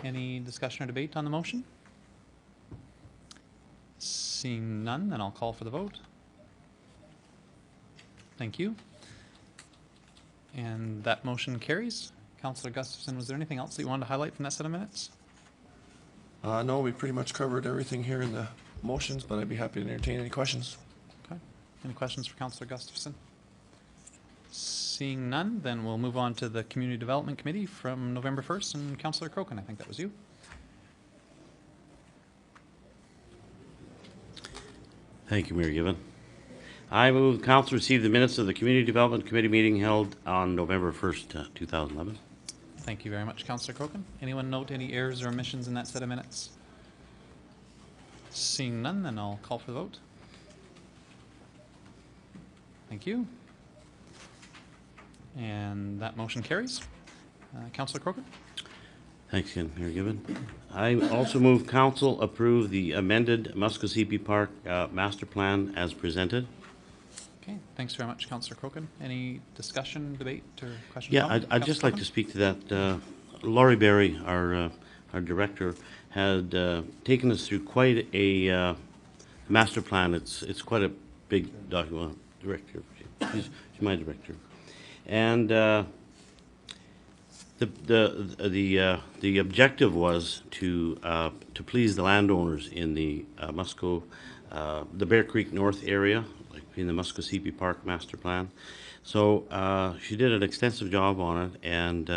Any discussion or debate on the motion? Seeing none, then I'll call for the vote. Thank you. And that motion carries. Councillor Gustafson, was there anything else that you wanted to highlight from that set of minutes? No, we pretty much covered everything here in the motions, but I'd be happy to entertain any questions. Okay. Any questions for Councillor Gustafson? Seeing none, then we'll move on to the Community Development Committee from November 1st, and Councillor Crokin, I think that was you. Thank you, Mayor Given. I move council receive the minutes of the Community Development Committee meeting held on November 1st, 2011. Thank you very much, Councillor Crokin. Anyone note any errors or omissions in that set of minutes? Seeing none, then I'll call for the vote. Thank you. And that motion carries. Councillor Crokin? Thanks again, Mayor Given. I also move council approve the amended Muskogee Park master plan as presented. Okay, thanks very much, Councillor Crokin. Any discussion, debate, or question? Yeah, I'd just like to speak to that. Laurie Berry, our director, had taken us through quite a master plan. It's quite a big document. Director, she's my director, and the objective was to please the landowners in the the Bear Creek North area, like in the Muskogee Park master plan. So she did an extensive job on it, and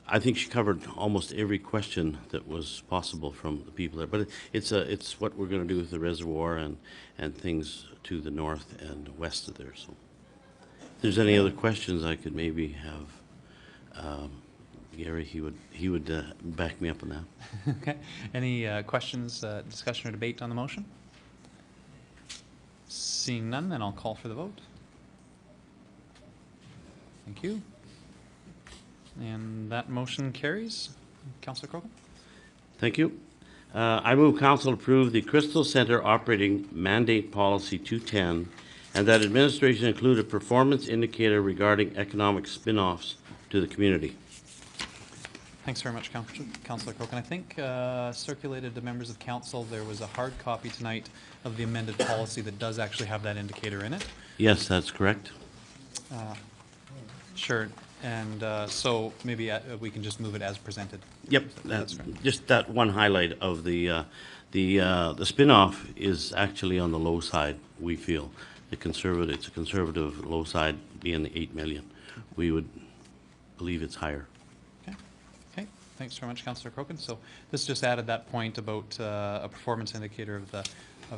I think she covered almost every question that was possible from the people there. But it's what we're going to do with the reservoir and things to the north and west of there. So if there's any other questions, I could maybe have Gary. He would back me up on that. Okay. Any questions, discussion, or debate on the motion? Seeing none, then I'll call for the vote. Thank you. And that motion carries. Councillor Crokin? Thank you. I move council approve the Crystal Center Operating Mandate Policy 210 and that administration include a performance indicator regarding economic spin-offs to the community. Thanks very much, Councillor Crokin. I think circulated to members of council, there was a hard copy tonight of the amended policy that does actually have that indicator in it. Yes, that's correct. Sure. And so maybe we can just move it as presented. Yep, That's right. just that one highlight of the spin-off is actually on the low side, we feel. It's a conservative low side being the 8 million. We would believe it's higher. Okay. Okay. Thanks very much, Councillor Crokin. So this just added that point about a performance indicator of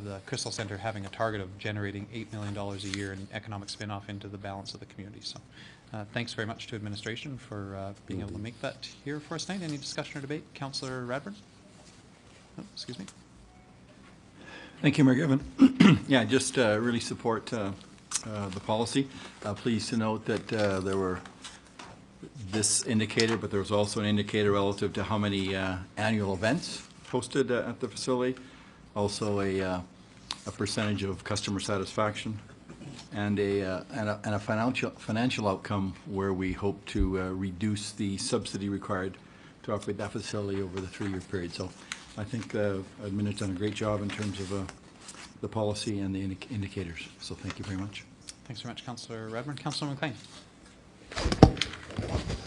the Crystal Center having a target of generating $8 million a year in economic spin-off into the balance of the community. So thanks very much to administration for being able to make that here for us tonight. Any discussion or debate? Councillor Radburn? Oh, excuse me. Thank you, Mayor Given. Yeah, just really support the policy. Pleased to note that there were this indicator, but there was also an indicator relative to how many annual events hosted at the facility. Also a percentage of customer satisfaction, and a financial outcome where we hope to reduce the subsidy required to operate that facility over the 3-year period. So I think admin has done a great job in terms of the policy and the indicators. So thank you very much. Thanks very much, Councillor Radburn. Councillor McLean.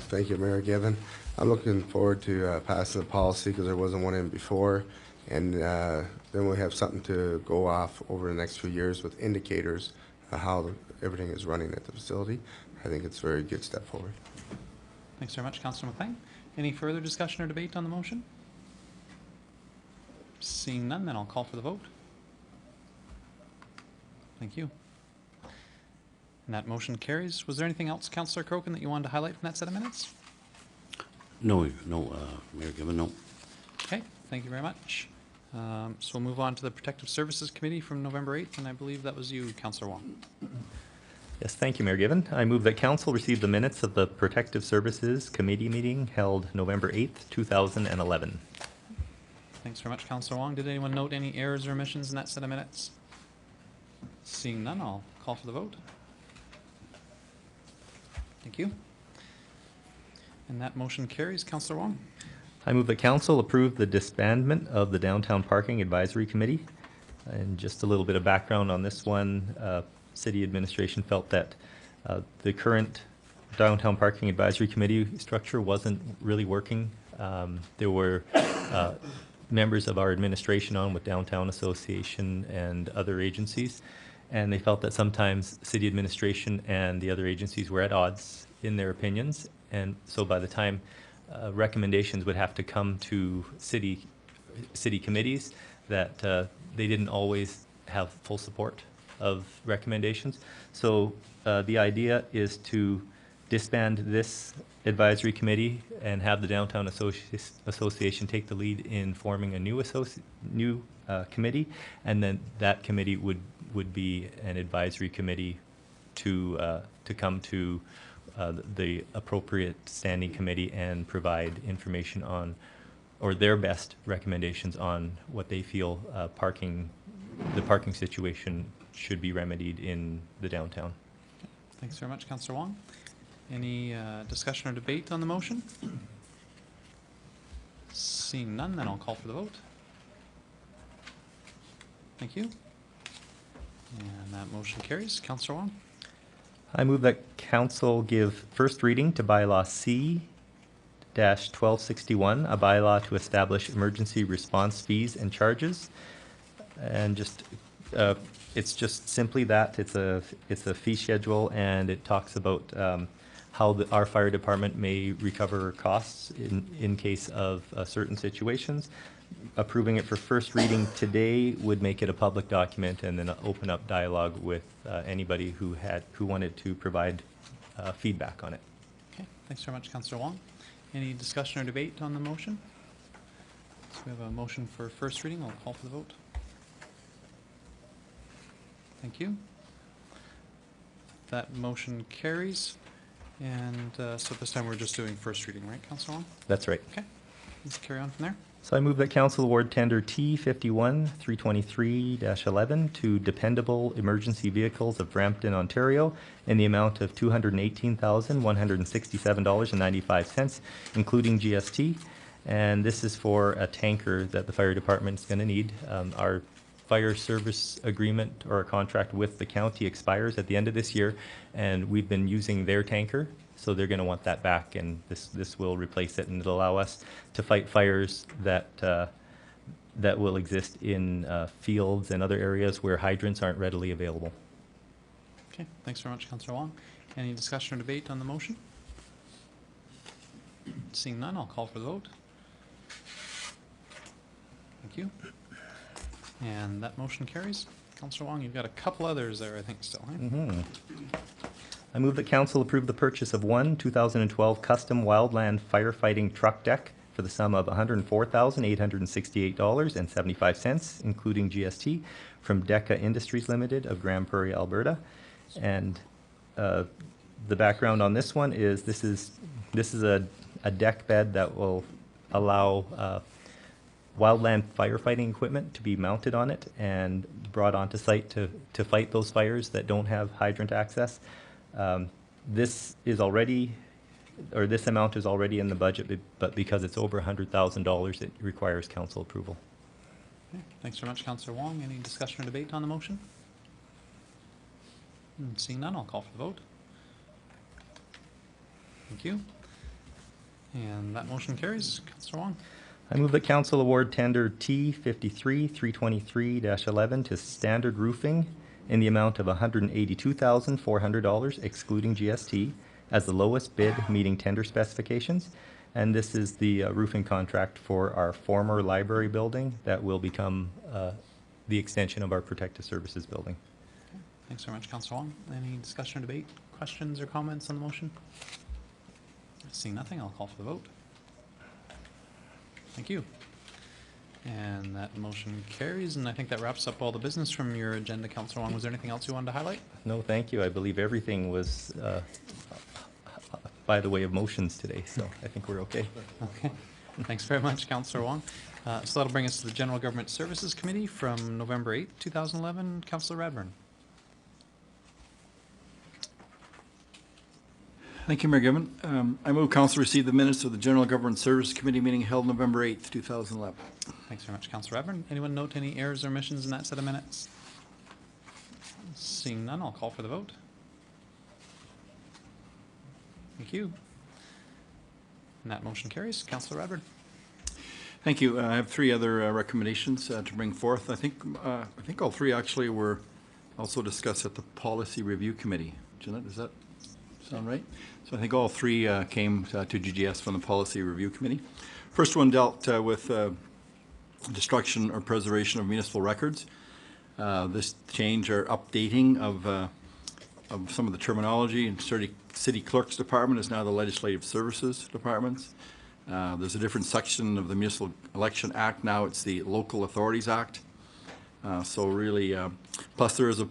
Thank you, Mayor Given. I'm looking forward to passing the policy because there wasn't one in before, and then we have something to go off over the next few years with indicators of how everything is running at the facility. I think it's a very good step forward. Thanks very much, Councillor McLean. Any further discussion or debate on the motion? Seeing none, then I'll call for the vote. Thank you. And that motion carries. Was there anything else, Councillor Crokin, that you wanted to highlight from that set of minutes? No, Mayor Given, no. Okay, thank you very much. So we'll move on to the Protective Services Committee from November 8th, and I believe that was you, Councillor Wong. Yes, thank you, Mayor Given. I move that council receive the minutes of the Protective Services Committee meeting held November 8th, 2011. Thanks very much, Councillor Wong. Did anyone note any errors or omissions in that set of minutes? Seeing none, I'll call for the vote. Thank you. And that motion carries. Councillor Wong. I move that council approve the disbandment of the Downtown Parking Advisory Committee. And just a little bit of background on this one, city administration felt that the current Downtown Parking Advisory Committee structure wasn't really working. There were members of our administration on with Downtown Association and other agencies, and they felt that sometimes city administration and the other agencies were at odds in their opinions, and so by the time recommendations would have to come to city committees, that they didn't always have full support of recommendations. So the idea is to disband this advisory committee and have the Downtown Association take the lead in forming a new committee, and then that committee would be an advisory committee to come to the appropriate standing committee and provide information on, or their best recommendations on what they feel the parking situation should be remedied in the downtown. Thanks very much, Councillor Wong. Any discussion or debate on the motion? Seeing none, then I'll call for the vote. Thank you. And that motion carries. Councillor Wong. I move that council give first reading to bylaw C-1261, a bylaw to establish emergency response fees and charges. And just, it's just simply that. It's a fee schedule, and it talks about how our fire department may recover costs in case of certain situations. Approving it for first reading today would make it a public document and then open up dialogue with anybody who wanted to provide feedback on it. Okay, thanks very much, Councillor Wong. Any discussion or debate on the motion? So we have a motion for first reading. I'll call for the vote. Thank you. That motion carries. And so this time we're just doing first reading, right, Councillor Wong? That's right. Okay, let's carry on from there. So I move that council award tender T51-323-11 to Dependable Emergency Vehicles of Brampton, Ontario, in the amount of $218,167.95, including GST. And this is for a tanker that the fire department is going to need. Our fire service agreement or a contract with the county expires at the end of this year, and we've been using their tanker, so they're going to want that back, and this will replace it, and it'll allow us to fight fires that will exist in fields and other areas where hydrants aren't readily available. Okay, thanks very much, Councillor Wong. Any discussion or debate on the motion? Seeing none, I'll call for the vote. Thank you. And that motion carries. Councillor Wong, you've got a couple others there, I think, still, eh? I move that council approve the purchase of one 2012 custom wildland firefighting truck deck for the sum of $104,868.75, including GST, from DECA Industries Limited of Grand Prairie, Alberta. And the background on this one is this is a deck bed that will allow wildland firefighting equipment to be mounted on it and brought onto site to fight those fires that don't have hydrant access. This amount is already in the budget, but because it's over $100,000, it requires council approval. Okay, thanks very much, Councillor Wong. Any discussion or debate on the motion? Seeing none, I'll call for the vote. Thank you. And that motion carries. Councillor Wong. I move that council award tender T53-323-11 to Standard Roofing in the amount of $182,400, excluding GST, as the lowest bid, meeting tender specifications. And this is the roofing contract for our former library building that will become the extension of our protective services building. Okay, thanks very much, Councillor Wong. Any discussion or debate, questions or comments on the motion? Seeing nothing, I'll call for the vote. Thank you. And that motion carries, and I think that wraps up all the business from your agenda, Councillor Wong. Was there anything else you wanted to highlight? No, thank you. I believe everything was by the way of motions today, so I think we're okay. Okay. Thanks very much, Councillor Wong. So that'll bring us to the General Government Services Committee from November 8th, 2011. Councillor Radburn. Thank you, Mayor Given. I move council receive the minutes of the General Government Services Committee meeting held November 8th, 2011. Thanks very much, Councillor Radbourne. Anyone note any errors or omissions in that set of minutes? Seeing none, I'll call for the vote. Thank you. And that motion carries. Councillor Radbourne. Thank you. I have three other recommendations to bring forth. I think all three actually were also discussed at the Policy Review Committee. Jeanette, does that sound right? So I think all three came to GGS from the Policy Review Committee. First one dealt with destruction or preservation of municipal records. This change or updating of some of the terminology in City Clerk's Department is now the Legislative Services Departments. There's a different section of the Municipal Election Act. Now it's the Local Authorities Act. So really, plus there is a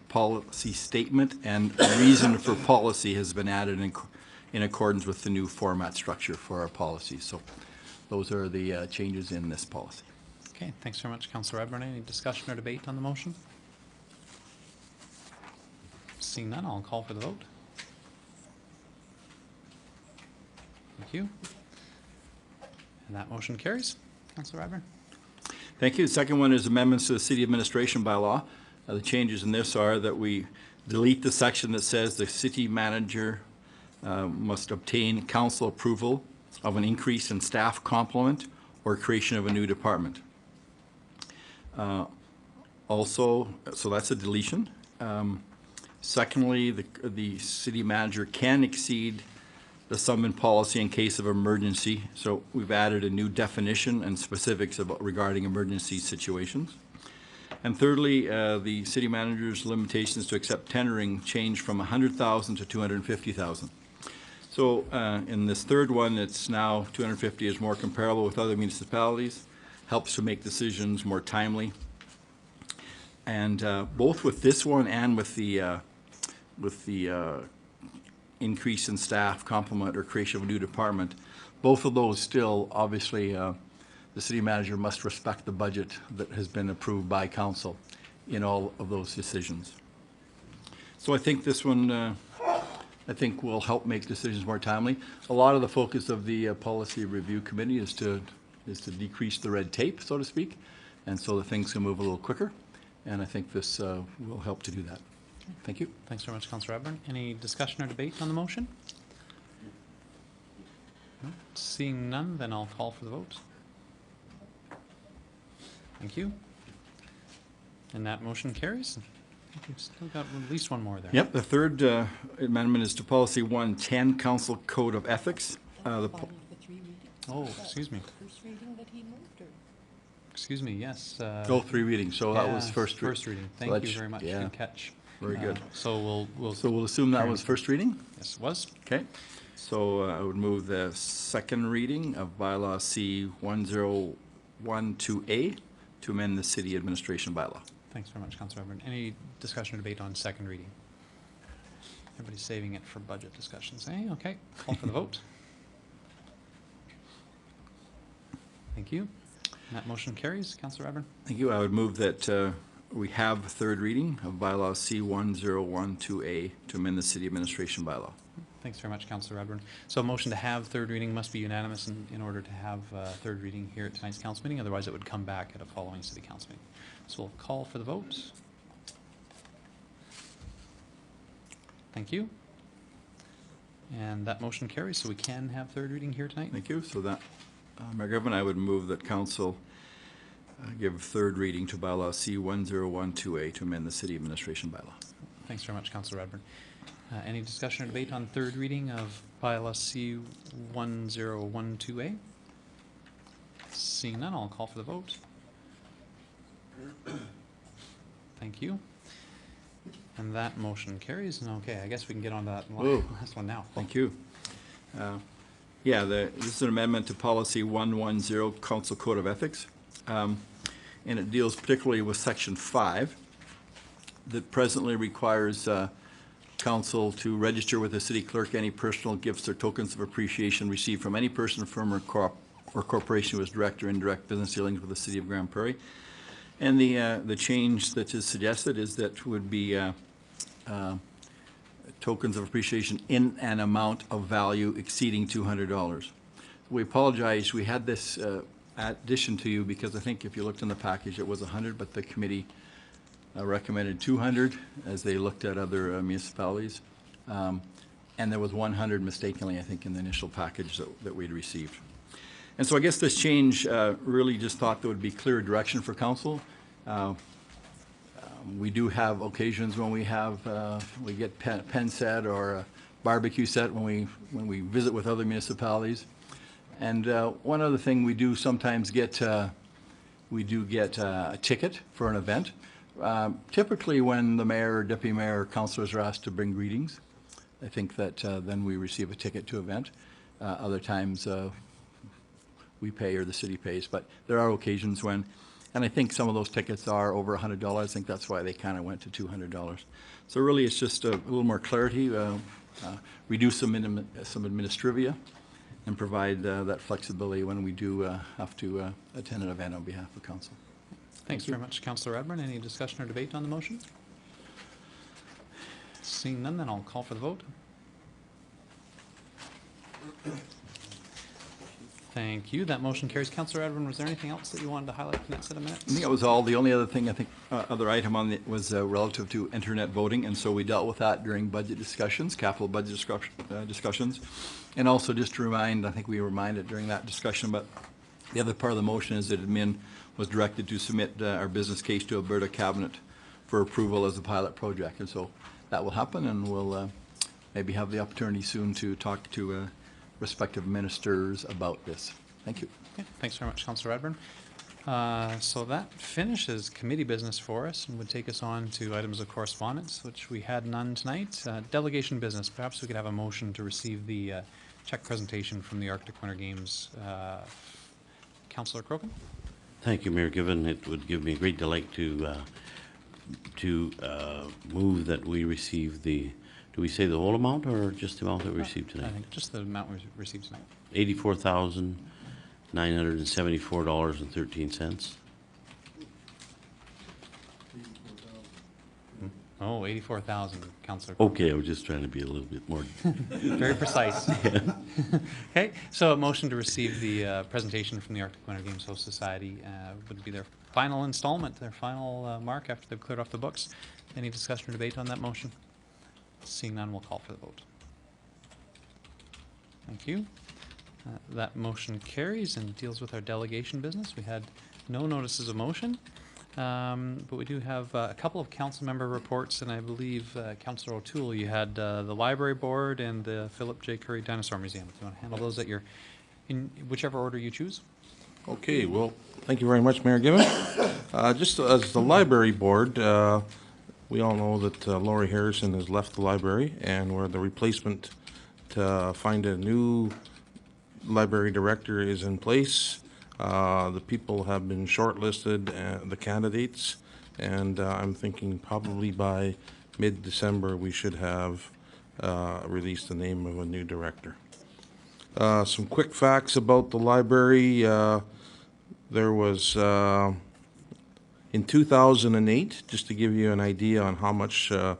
policy statement, and a reason for policy has been added in accordance with the new format structure for our policy. So those are the changes in this policy. Okay, thanks very much, Councillor Radbourne. Any discussion or debate on the motion? Seeing none, I'll call for the vote. Thank you. And that motion carries. Councillor Radbourne. Thank you. The second one is amendments to the city administration bylaw. The changes in this are that we delete the section that says the city manager must obtain council approval of an increase in staff complement or creation of a new department. Also, so that's a deletion. Secondly, the city manager can exceed the sum in policy in case of emergency. So we've added a new definition and specifics about regarding emergency situations. And thirdly, the city manager's limitations to accept tendering change from 100,000 to 250,000. So in this third one, it's now 250 is more comparable with other municipalities, helps to make decisions more timely. And both with this one and with the increase in staff complement or creation of a new department, both of those still, obviously, the city manager must respect the budget that has been approved by council in all of those decisions. So I think this one, I think will help make decisions more timely. A lot of the focus of the Policy Review Committee is to decrease the red tape, so to speak, and so that things can move a little quicker. And I think this will help to do that. Thank you. Thanks very much, Councillor Radbourne. Any discussion or debate on the motion? No? Seeing none, then I'll call for the vote. Thank you. And that motion carries. I think we've still got at least one more there. Yep, the third amendment is to Policy 110, Council Code of Ethics. Oh, excuse me. First reading that he moved, or? Excuse me, yes. Three readings, so that was yeah, first. First reading. So Thank you very much. yeah, Good catch. very good. So we'll. So we'll assume that was first reading? Yes, it was. Okay. So I would move the second reading of bylaw C 1012A to amend the city administration bylaw. Thanks very much, Councillor Radbourne. Any discussion or debate on second reading? Everybody's saving it for budget discussions, eh? Okay, call for the vote. Thank you. And that motion carries. Councillor Radbourne. Thank you. I would move that we have a third reading of bylaw C 1012A to amend the city administration bylaw. Thanks very much, Councillor Radbourne. So a motion to have third reading must be unanimous in order to have third reading here at tonight's council meeting. Otherwise, it would come back at a following city council meeting. So we'll call for the vote. Thank you. And that motion carries, so we can have third reading here tonight. Thank you. So that, Mayor Griffin, I would move that council give third reading to bylaw C 1012A to amend the city administration bylaw. Thanks very much, Councillor Radbourne. Any discussion or debate on third reading of bylaw C 1012A? Seeing none, I'll call for the vote. Thank you. And that motion carries. And okay, I guess we can get on to that Whoa. last one now. Thank you. Yeah, this is an amendment to policy 110, Council Code of Ethics. And it deals particularly with section 5 that presently requires council to register with the city clerk any personal gifts or tokens of appreciation received from any person, firm, or corporation who has direct or indirect business dealings with the city of Grand Prairie. And the change that is suggested is that would be tokens of appreciation in an amount of value exceeding $200. We apologize, we had this addition to you because I think if you looked in the package, it was 100, but the committee recommended 200 as they looked at other municipalities. And there was 100 mistakenly, I think, in the initial package that we'd received. And so I guess this change really just thought there would be clear direction for council. We do have occasions when we get pen set or a barbecue set when we visit with other municipalities. And one other thing we do sometimes get, we do get a ticket for an event. Typically when the mayor or deputy mayor or councilors are asked to bring greetings, I think that then we receive a ticket to event. Other times we pay or the city pays, but there are occasions when, and I think some of those tickets are over $100. I think that's why they kind of went to $200. So really it's just a little more clarity, reduce some administrivia, and provide that flexibility when we do have to attend an event on behalf of council. Thanks very much, Councillor Radburn. Any discussion or debate on the motion? Seeing none, then I'll call for the vote. Thank you. That motion carries. Councillor Radburn, was there anything else that you wanted to highlight in that set of minutes? I think that was all. The only other thing, I think, other item on it was relative to internet voting, and so we dealt with that during budget discussions, capital budget discussions. And also just to remind, I think we reminded during that discussion, but the other part of the motion is that admin was directed to submit our business case to Alberta Cabinet for approval as a pilot project. And so that will happen, and we'll maybe have the opportunity soon to talk to respective ministers about this. Thank you. Okay, thanks very much, Councillor Radburn. So that finishes committee business for us and would take us on to items of correspondence, which we had none tonight. Delegation business, perhaps we could have a motion to receive the check presentation from the Arctic Winter Games. Councillor Crokin? Thank you, Mayor Given. It would give me a great delight to move that we receive the, do we say the whole amount or just the amount that we received I tonight? think just the amount we received tonight. $84,974.13. Oh, 84,000, Councillor. Okay, I was just trying to be a little bit more. Very precise. Okay, so a motion to receive the presentation from the Arctic Winter Games Host Society would be their final installment, their final mark after they've cleared off the books. Any discussion or debate on that motion? Seeing none, we'll call for the vote. Thank you. That motion carries and deals with our delegation business. We had no notices of motion. But we do have a couple of council member reports, and I believe, Councillor O'Toole, you had the Library Board and the Philip J. Curry Dinosaur Museum. If you want to handle those in whichever order you choose. Okay, well, thank you very much, Mayor Given. Just as the Library Board, we all know that Laurie Harrison has left the library, and we're the replacement to find a new library director is in place. The people have been shortlisted, the candidates, and I'm thinking probably by mid-December we should have released the name of a new director. Some quick facts about the library. There was, in 2008, just to give you an idea on how much the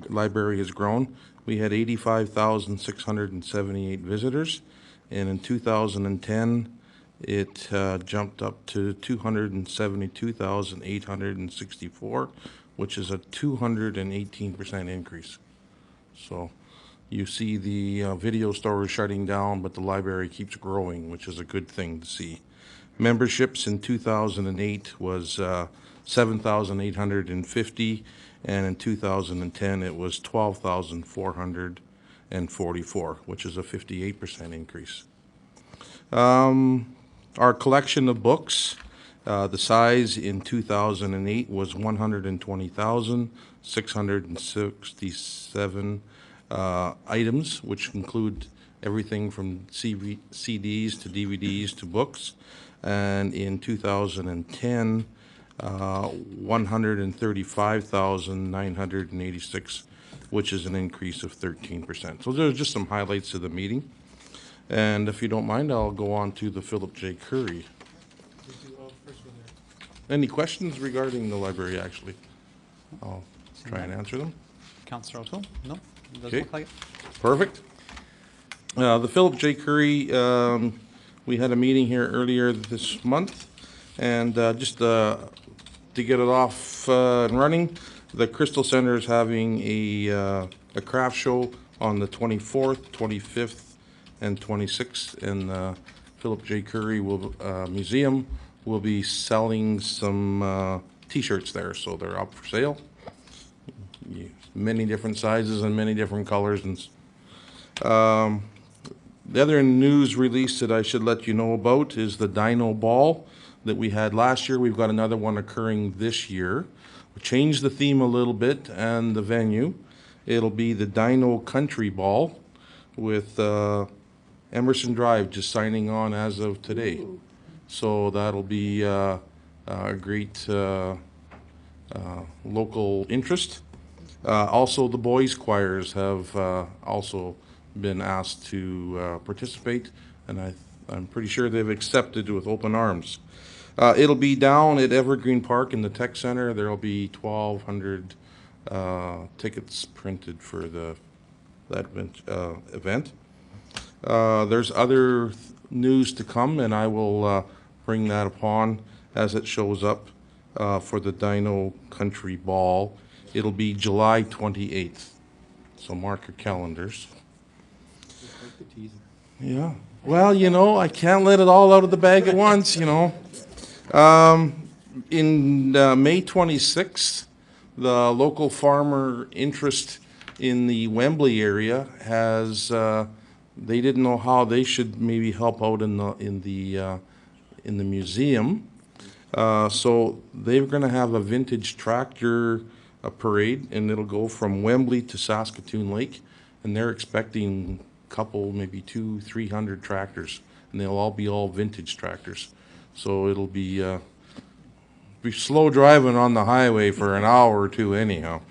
library has grown, we had 85,678 visitors, and in 2010, it jumped up to 272,864, which is a 218% increase. So you see the video stores shutting down, but the library keeps growing, which is a good thing to see. Memberships in 2008 was 7,850, and in 2010 it was 12,444, which is a 58% increase. Our collection of books, the size in 2008 was 120,667 items, which include everything from CDs to DVDs to books. And in 2010, 135,986, which is an increase of 13%. So there's just some highlights of the meeting. And if you don't mind, I'll go on to the Philip J. Curry. Any questions regarding the library, actually? I'll try and answer them. Councillor O'Toole? No? Doesn't Okay. look like it. Perfect. The Philip J. Curry, we had a meeting here earlier this month, and just to get it off and running, the Crystal Center is having a craft show on the 24th, 25th, and 26th, and Philip J. Curry Museum will be selling some T-shirts there, so they're up for sale. Many different sizes and many different colors, and the other news release that I should let you know about is the Dino Ball that we had last year. We've got another one occurring this year. We changed the theme a little bit and the venue. It'll be the Dino Country Ball with Emerson Drive just signing on as of today. So that'll be a great local interest. Also, the boys' choirs have also been asked to participate, and I'm pretty sure they've accepted with open arms. It'll be down at Evergreen Park in the Tech Center. There'll be 1,200 tickets printed for that event. There's other news to come, and I will bring that upon as it shows up for the Dino Country Ball. It'll be July 28th, so mark your calendars. Yeah, well, you know, I can't let it all out of the bag at once, you know. In May 26th, the local farmer interest in the Wembley area has, they didn't know how they should maybe help out in the museum. So they're going to have a vintage tractor parade, and it'll go from Wembley to Saskatoon Lake, and they're expecting a couple, maybe 200-300 tractors, and they'll all be vintage tractors. So it'll be slow driving on the highway for an hour or two anyhow.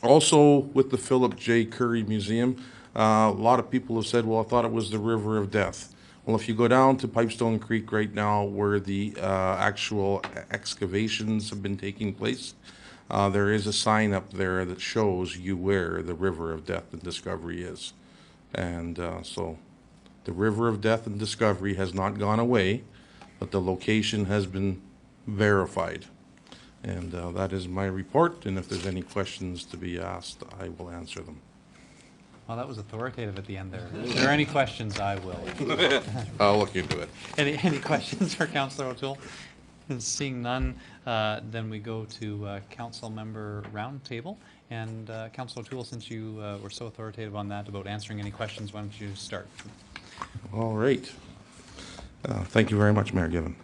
Also, with the Philip J. Curry Museum, a lot of people have said, well, I thought it was the River of Death. Well, if you go down to Pipestone Creek right now, where the actual excavations have been taking place, there is a sign up there that shows you where the River of Death and Discovery is. And so the River of Death and Discovery has not gone away, but the location has been verified. And that is my report, and if there's any questions to be asked, I will answer them. Well, that was authoritative at the end there. If there are any questions, I will. I'll look into it. Any questions for Councillor O'Toole? And seeing none, then we go to council member roundtable. And Councillor O'Toole, since you were so authoritative on that about answering any questions, why don't you start? All right. Thank you very much, Mayor Given.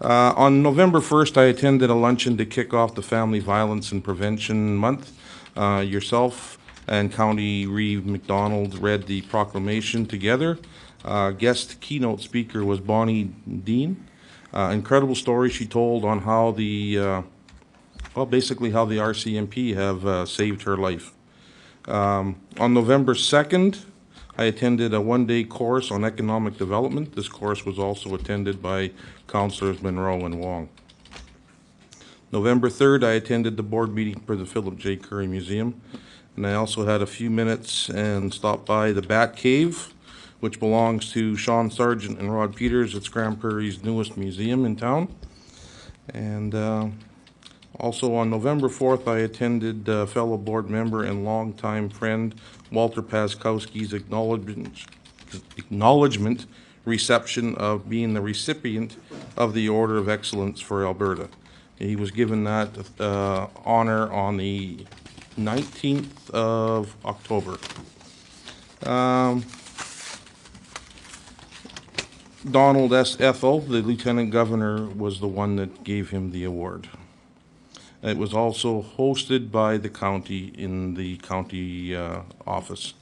On November 1st, I attended a luncheon to kick off the Family Violence and Prevention Month. Yourself and County Reeve McDonald read the proclamation together. Guest keynote speaker was Bonnie Dean. Incredible story she told on how basically how the RCMP have saved her life. On November 2nd, I attended a one-day course on economic development. This course was also attended by Councillors Monroe and Wong. November 3rd, I attended the board meeting for the Philip J. Curry Museum. And I also had a few minutes and stopped by the Bat Cave, which belongs to Sean Sargent and Rod Peters. It's Grand Prairie's newest museum in town. And also on November 4th, I attended fellow board member and longtime friend Walter Paskowski's acknowledgement reception of being the recipient of the Order of Excellence for Alberta. He was given that honor on the 19th of October. Donald S. Ethel, the Lieutenant Governor, was the one that gave him the award. It was also hosted by the county in the county office.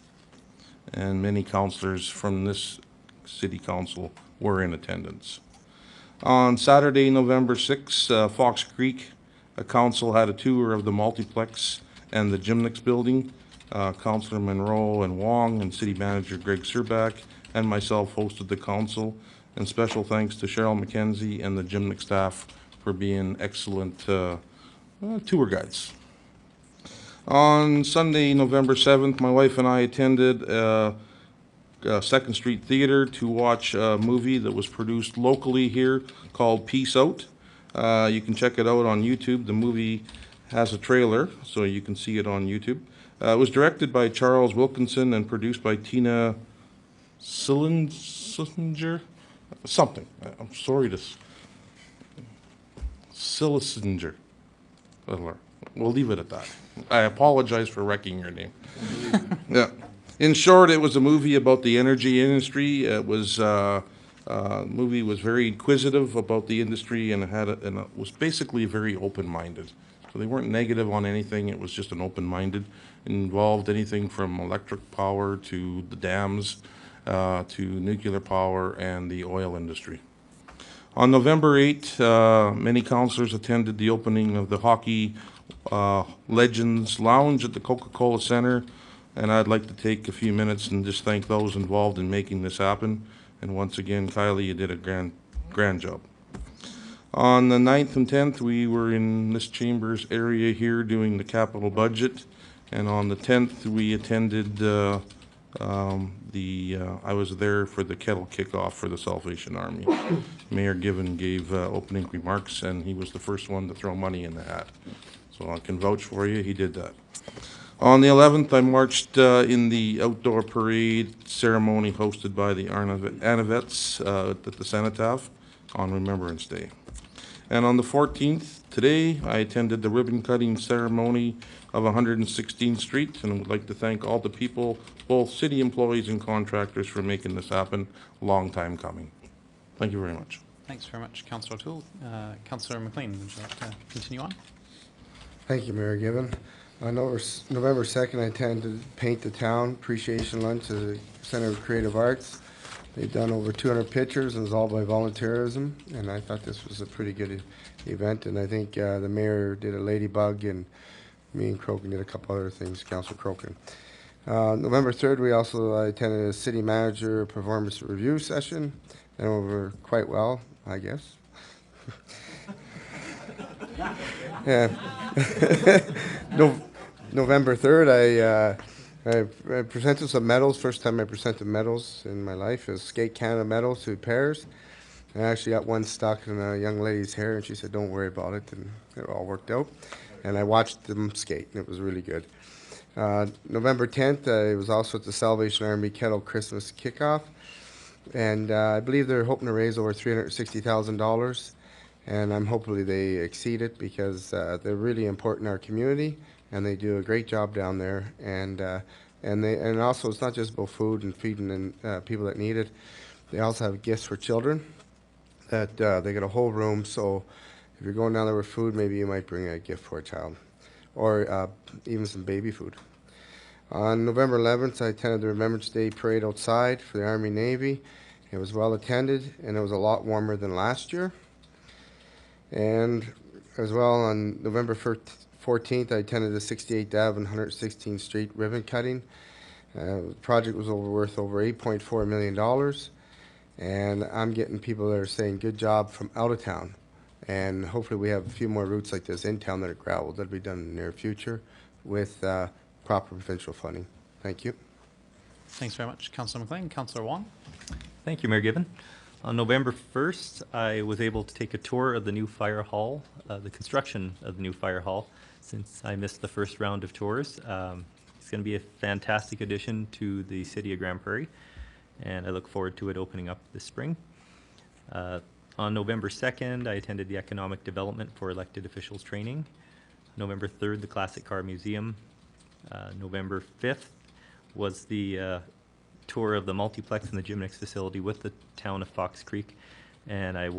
And many councillors from this city council were in attendance. On Saturday, November 6th, Fox Creek Council had a tour of the multiplex and the Gymnix building. Councillor Monroe and Wong and City Manager Greg Surback and myself hosted the council. And special thanks to Cheryl McKenzie and the Gymnix staff for being excellent tour guides. On Sunday, November 7th, my wife and I attended Second Street Theater to watch a movie that was produced locally here called Peace Out. You can check it out on YouTube. The movie has a trailer, so you can see it on YouTube. It was directed by Charles Wilkinson and produced by Tina Sillinger? Something. I'm sorry to... Sillinger. We'll leave it at that. I apologize for wrecking your name. Yeah. In short, it was a movie about the energy industry. It was movie was very inquisitive about the industry, and it was basically very open-minded. So they weren't negative on anything. It was just an open-minded. It involved anything from electric power to the dams to nuclear power and the oil industry. On November 8th, many councillors attended the opening of the Hockey Legends Lounge at the Coca-Cola Centre, and I'd like to take a few minutes and just thank those involved in making this happen. And once again, Kylie, you did a grand job. On the 9th and 10th, we were in this chamber's area here doing the capital budget, and on the 10th, we attended I was there for the kettle kickoff for the Salvation Army. Mayor Given gave opening remarks, and he was the first one to throw money in the hat. So I can vouch for you, he did that. On the 11th, I marched in the outdoor parade ceremony hosted by the Anavets at the Cenotaph on Remembrance Day. And on the 14th, today, I attended the ribbon-cutting ceremony of 116th Street, and would like to thank all the people, both city employees and contractors, for making this happen. Long time coming. Thank you very much. Thanks very much, Councillor O'Toole. Councillor McLean, would you like to continue on? Thank you, Mayor Given. On November 2nd, I attended Paint the Town Appreciation Lunch at the Center of Creative Arts. They've done over 200 pictures, and it was all by volunteerism, and I thought this was a pretty good event, and I think the mayor did a ladybug, and me and Crokin did a couple other things, Councillor Crokin. November 3rd, we also attended a city manager performance review session, and over quite well, I guess. Yeah. November 3rd, I presented some medals. First time I presented medals in my life. It was Skate Canada medals to pairs. I actually got one stuck in a young lady's hair, and she said, "Don't worry about it," and it all worked out. And I watched them skate, and it was really good. November 10th, I was also at the Salvation Army Kettle Christmas Kickoff, and I believe they're hoping to raise over $360,000, and I'm hopefully they exceed it, because they're really important in our community, and they do a great job down there. And also, it's not just about food and feeding people that need it. They also have gifts for children. That they got a whole room, so if you're going down there with food, maybe you might bring a gift for a child, or even some baby food. On November 11th, I attended the Remembrance Day parade outside for the Army Navy. It was well attended, and it was a lot warmer than last year. And as well, on November 14th, I attended the 68th Ave and 116th Street ribbon cutting. The project was worth over $8.4 million. And I'm getting people that are saying good job from out of town. And hopefully we have a few more routes like this in town that are gravel. That'll be done in the near future with proper provincial funding. Thank you. Thanks very much, Councillor McLean. Councillor Wong? Thank you, Mayor Given. On November 1st, I was able to take a tour of the new fire hall, the construction of the new fire hall, since I missed the first round of tours. It's going to be a fantastic addition to the city of Grand Prairie, and I look forward to it opening up this spring. On November 2nd, I attended the Economic Development for Elected Officials training. November 3rd, the Classic Car Museum. November 5th was the tour of the multiplex and the Gymnix facility with the town of Fox Creek, and I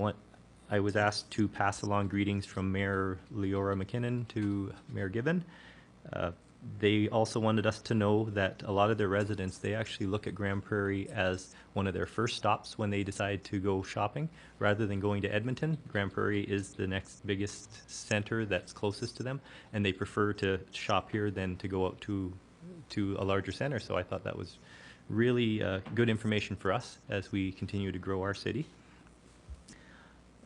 was asked to pass along greetings from Mayor Leora McKinnon to Mayor Given. They also wanted us to know that a lot of their residents, they actually look at Grand Prairie as one of their first stops when they decide to go shopping. Rather than going to Edmonton, Grand Prairie is the next biggest center that's closest to them, and they prefer to shop here than to go out to a larger center. So I thought that was really good information for us as we continue to grow our city.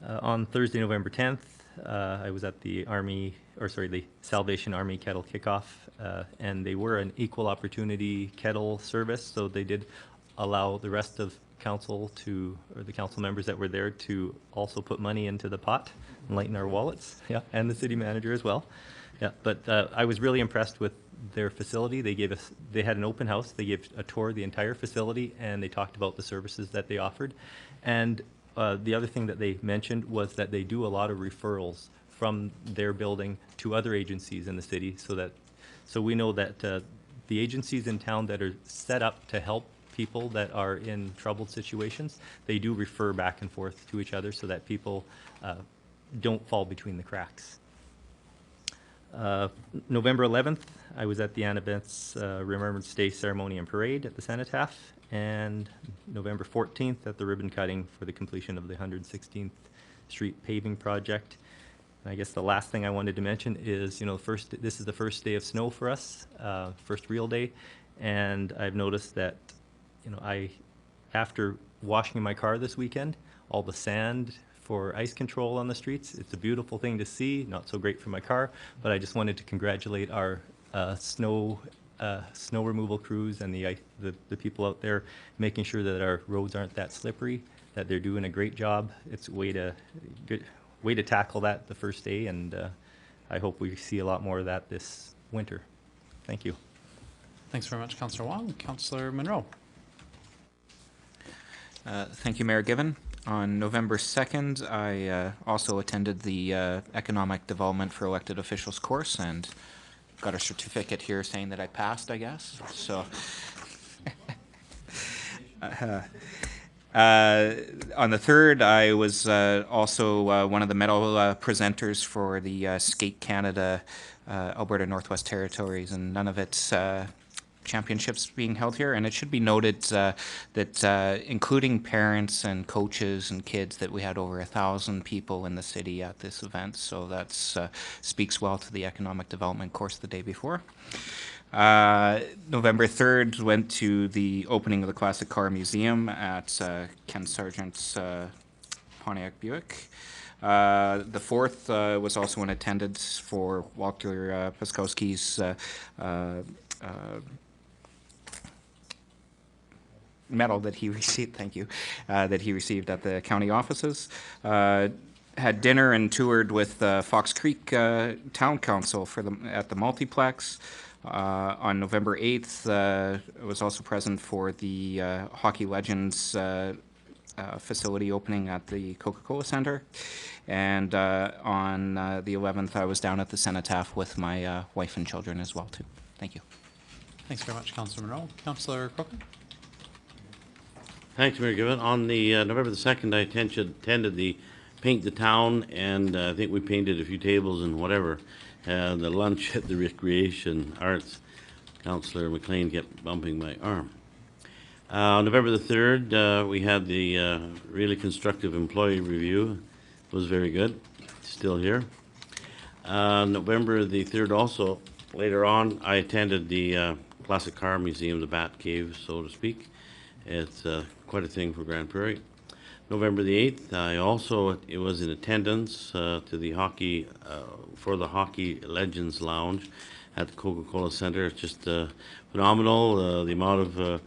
On Thursday, November 10th, I was at the the Salvation Army Kettle Kickoff, and they were an equal opportunity kettle service, so they did allow the rest of council or the council members that were there to also put money into the pot and lighten our wallets, yeah, and the city manager as well. Yeah, but I was really impressed with their facility. They had an open house. They gave a tour of the entire facility, and they talked about the services that they offered. And the other thing that they mentioned was that they do a lot of referrals from their building to other agencies in the city, so we know that the agencies in town that are set up to help people that are in troubled situations, they do refer back and forth to each other so that people don't fall between the cracks. November 11th, I was at the Annabeth's Remembrance Day Ceremony and Parade at the Cenotaph, and November 14th at the ribbon cutting for the completion of the 116th Street paving project. And I guess the last thing I wanted to mention is, this is the first day of snow for us, first real day, and I've noticed that, after washing my car this weekend, all the sand for ice control on the streets, it's a beautiful thing to see, not so great for my car, but I just wanted to congratulate our snow removal crews and the people out there making sure that our roads aren't that slippery, that they're doing a great job. It's a good way to tackle that the first day, and I hope we see a lot more of that this winter. Thank you. Thanks very much, Councillor Wong. Councillor Monroe. Thank you, Mayor Given. On November 2nd, I also attended the Economic Development for Elected Officials course and got a certificate here saying that I passed, I guess. So, on the 3rd, I was also one of the medal presenters for the Skate Canada Alberta Northwest Territories, and none of its championships being held here. And it should be noted that including parents and coaches and kids, that we had over 1,000 people in the city at this event. So that speaks well to the economic development course the day before. November 3rd, went to the opening of the Classic Car Museum at Ken Sargent's Pontiac Buick. The 4th was also in attendance for Walter Paskowski's medal that he received, thank you, that he received at the county offices. Had dinner and toured with Fox Creek Town Council at the multiplex. On November 8th, I was also present for the Hockey Legends facility opening at the Coca-Cola Center. And on the 11th, I was down at the Cenotaph with my wife and children as well, too. Thank you. Thanks very much, Councillor Monroe. Councillor Crokin. Thanks, Mayor Given. On the November the 2nd, I attended the Paint the Town, and I think we painted a few tables and whatever. The lunch at the Recreation Arts. Councillor McLean kept bumping my arm. On November the 3rd, we had the really constructive employee review. It was very good. Still here. November the 3rd also, later on, I attended the Classic Car Museum, the Bat Cave, so to speak. It's quite a thing for Grand Prairie. November the 8th, I also was in attendance to the hockey for the Hockey Legends Lounge at the Coca-Cola Center. It's just phenomenal, the amount of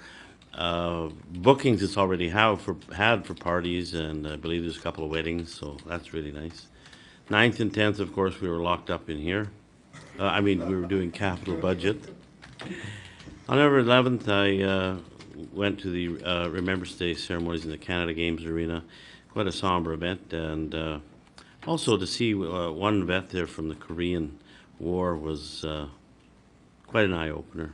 bookings it's already had for parties, and I believe there's a couple of weddings, so that's really nice. 9th and 10th, of course, we were locked up in here. We were doing capital budget. On November 11th, I went to the Remembrance Day ceremonies in the Canada Games Arena. Quite a somber event, and also to see one vet there from the Korean War was quite an eye-opener.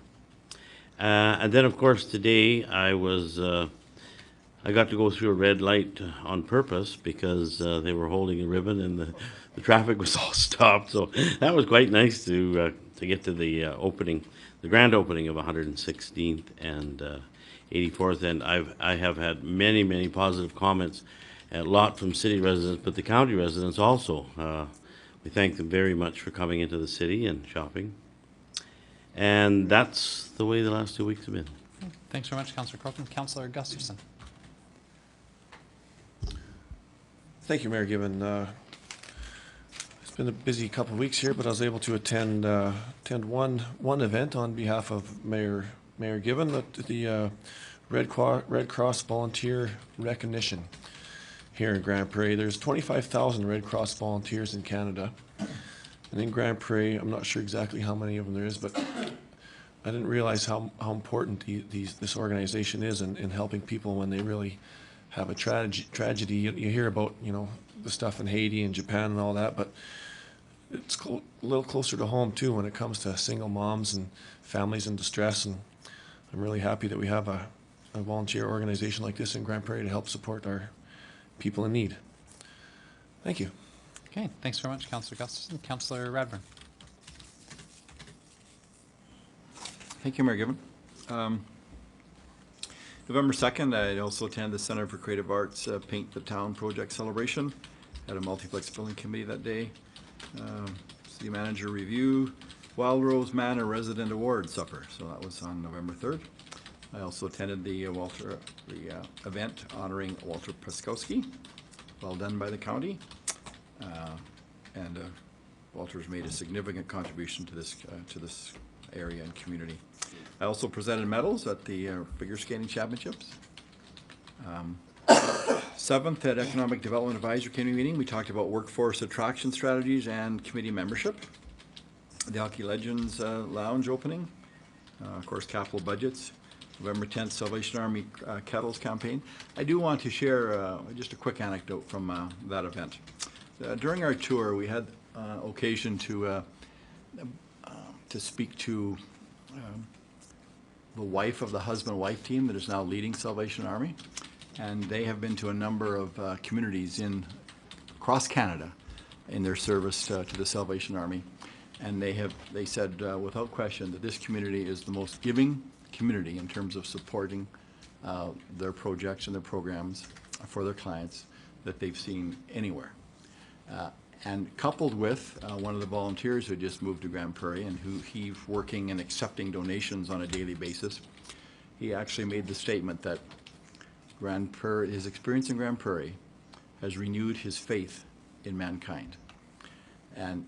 And then, of course, today I got to go through a red light on purpose because they were holding a ribbon and the traffic was all stopped. So that was quite nice to get to the opening, the grand opening of 116th and 84th. And I have had many positive comments, a lot from city residents, but the county residents also. We thank them very much for coming into the city and shopping. And that's the way the last 2 weeks have been. Thanks very much, Councillor Crokin. Councillor Gustafson. Thank you, Mayor Given. been a busy couple of weeks here, but I was able to attend one event on behalf of Mayor Given, the Red Cross Volunteer Recognition here in Grand Prairie. There's 25,000 Red Cross volunteers in Canada, and in Grand Prairie, I'm not sure exactly how many of them there is, but I didn't realize how important this organization is in helping people when they really have a tragedy. You hear about, you know, the stuff in Haiti and Japan and all that, but it's a little closer to home too when it comes to single moms and families in distress. And I'm really happy that we have a volunteer organization like this in Grand Prairie to help support our people in need. Thank you. Okay, thanks very much, Councillor Gustafson. Councillor Radburn. Thank you, Mayor Given. November 2nd, I also attended the Center for Creative Arts Paint the Town project celebration. Had a multiplex building committee that day. City manager review, Wild Rose Manor Resident Award Supper. So that was on November 3rd. I also attended the event honoring Walter Paskowski. Well done by the county. Walter's made a significant contribution to this area and community. I also presented medals at the figure skating championships. 7th at Economic Development Advisory Committee meeting, we talked about workforce attraction strategies and committee membership. The Hockey Legends Lounge opening, of course, capital budgets. November 10th, Salvation Army Kettles campaign. I do want to share just a quick anecdote from that event. During our tour, we had occasion to speak to the wife of the husband-wife team that is now leading Salvation Army, and they have been to a number of communities across Canada in their service to the Salvation Army, and they said without question that this community is the most giving community in terms of supporting their projects and their programs for their clients that they've seen anywhere. And coupled with one of the volunteers who just moved to Grand Prairie and who he's working and accepting donations on a daily basis, he actually made the statement that Grand Prairie, his experience in Grand Prairie has renewed his faith in mankind. And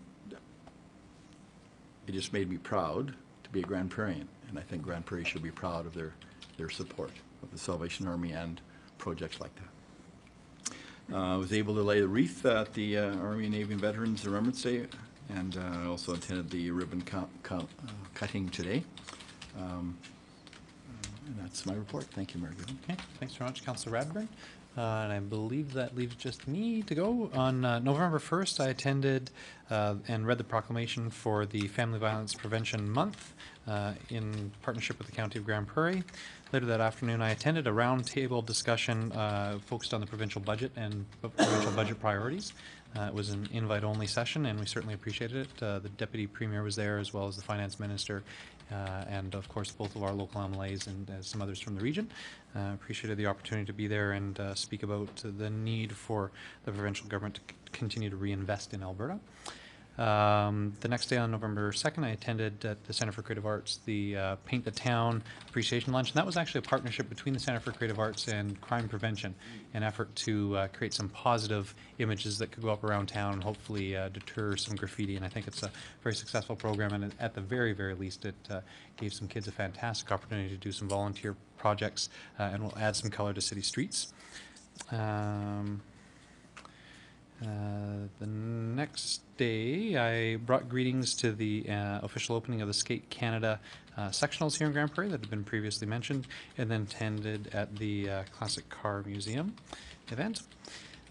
it just made me proud to be a Grand Prairian. And I think Grand Prairie should be proud of their support of the Salvation Army and projects like that. I was able to lay the wreath at the Army and Navy Veterans Remembrance Day, and I also attended the ribbon cutting today. And that's my report. Thank you, Mayor Given. Okay, thanks very much, Councillor Radburn. And I believe that leaves just me to go. On November 1st, I attended and read the proclamation for the Family Violence Prevention Month in partnership with the County of Grand Prairie. Later that afternoon, I attended a roundtable discussion focused on the provincial budget and provincial budget priorities. It was an invite-only session, and we certainly appreciated it. The Deputy Premier was there, as well as the Finance Minister, and of course both of our local MLAs and some others from the region. Appreciated the opportunity to be there and speak about the need for the provincial government to continue to reinvest in Alberta. The next day on November 2nd, I attended at the Centre for Creative Arts the Paint the Town Appreciation Lunch, and that was actually a partnership between the Centre for Creative Arts and Crime Prevention, an effort to create some positive images that could go up around town and hopefully deter some graffiti. And I think it's a very successful program, and at the very, very least, it gave some kids a fantastic opportunity to do some volunteer projects and will add some color to city streets. The next day, I brought greetings to the official opening of the Skate Canada sectionals here in Grand Prairie that had been previously mentioned, and then attended at the Classic Car Museum event.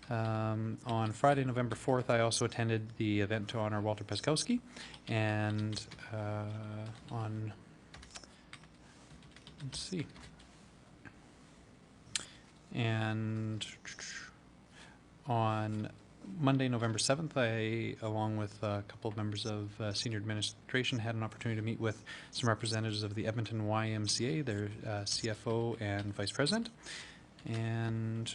On Friday, November 4th, I also attended the event to honor Walter Paskowski, and on Monday, November 7th, I, along with a couple of members of senior administration, had an opportunity to meet with some representatives of the Edmonton YMCA, their CFO and Vice President. And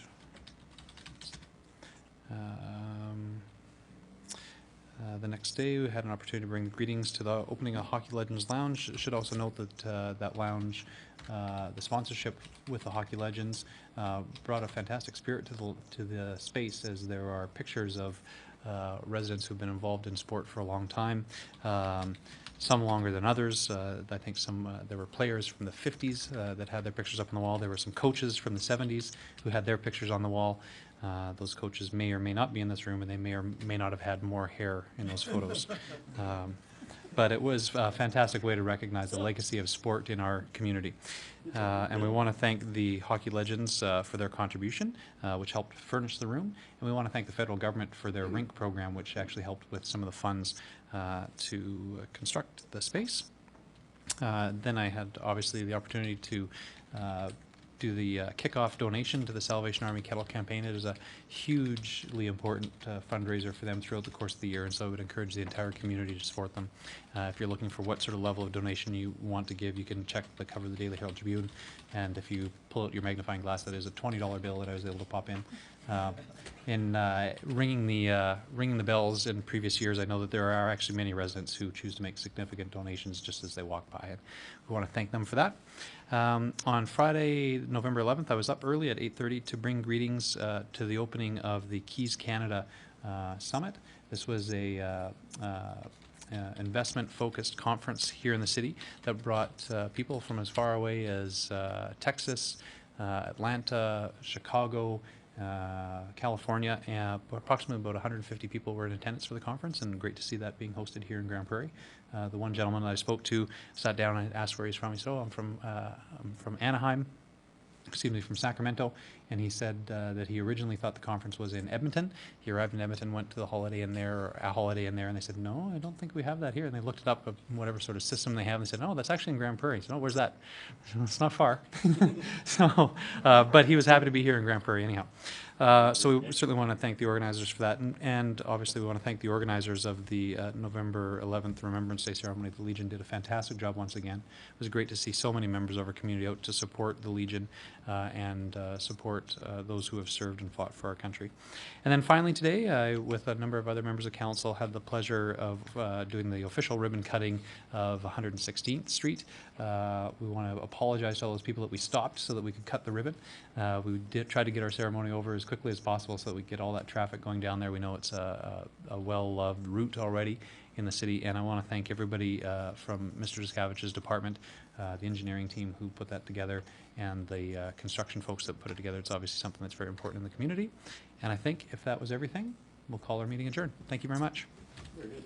the next day, we had an opportunity to bring greetings to the opening of Hockey Legends Lounge. Should also note that that lounge, the sponsorship with the Hockey Legends, brought a fantastic spirit to the space, as there are pictures of residents who've been involved in sport for a long time. Some longer than others. I think there were players from the 50s that had their pictures up on the wall. There were some coaches from the 70s who had their pictures on the wall. Those coaches may or may not be in this room, and they may or may not have had more hair in those photos. But it was a fantastic way to recognize the legacy of sport in our community. And we want to thank the hockey legends for their contribution, which helped furnish the room. And we want to thank the federal government for their rink program, which actually helped with some of the funds to construct the space. Then I had obviously the opportunity to do the kickoff donation to the Salvation Army Kettle Campaign. It is a hugely important fundraiser for them throughout the course of the year, and so I would encourage the entire community to support them. If you're looking for what sort of level of donation you want to give, you can check the cover of the Daily Herald Tribune, and if you pull out your magnifying glass, that is a $20 bill that I was able to pop in. In ringing the bells in previous years, I know that there are actually many residents who choose to make significant donations just as they walk by, and we want to thank them for that. On Friday, November 11th, I was up early at 8:30 to bring greetings to the opening of the Keys Canada Summit. This was a investment-focused conference here in the city that brought people from as far away as Texas, Atlanta, Chicago, California, and approximately about 150 people were in attendance for the conference, and great to see that being hosted here in Grand Prairie. The one gentleman that I spoke to sat down and asked where he's from. He said, "Oh, I'm from Anaheim." Excuse me, from Sacramento, and he said that he originally thought the conference was in Edmonton. He arrived in Edmonton, went to the Holiday Inn there, or a Holiday Inn there, and they said, "No, I don't think we have that here." And they looked it up, whatever sort of system they have, and they said, "No, that's actually in Grand Prairie." I said, "Oh, where's that?" It's not far. So, but he was happy to be here in Grand Prairie anyhow. So we certainly want to thank the organizers for that, and obviously we want to thank the organizers of the November 11th Remembrance Day ceremony. The Legion did a fantastic job once again. It was great to see so many members of our community out to support the Legion and support those who have served and fought for our country. And then finally today, I, with a number of other members of council, had the pleasure of doing the official ribbon cutting of 116th Street. We want to apologize to all those people that we stopped so that we could cut the ribbon. We did try to get our ceremony over as quickly as possible so that we get all that traffic going down there. We know it's a well-loved route already in the city, and I want to thank everybody from Mr. Descavich's department, the engineering team who put that together, and the construction folks that put it together. It's obviously something that's very important in the community. And I think if that was everything, we'll call our meeting adjourned. Thank you very much. Very good.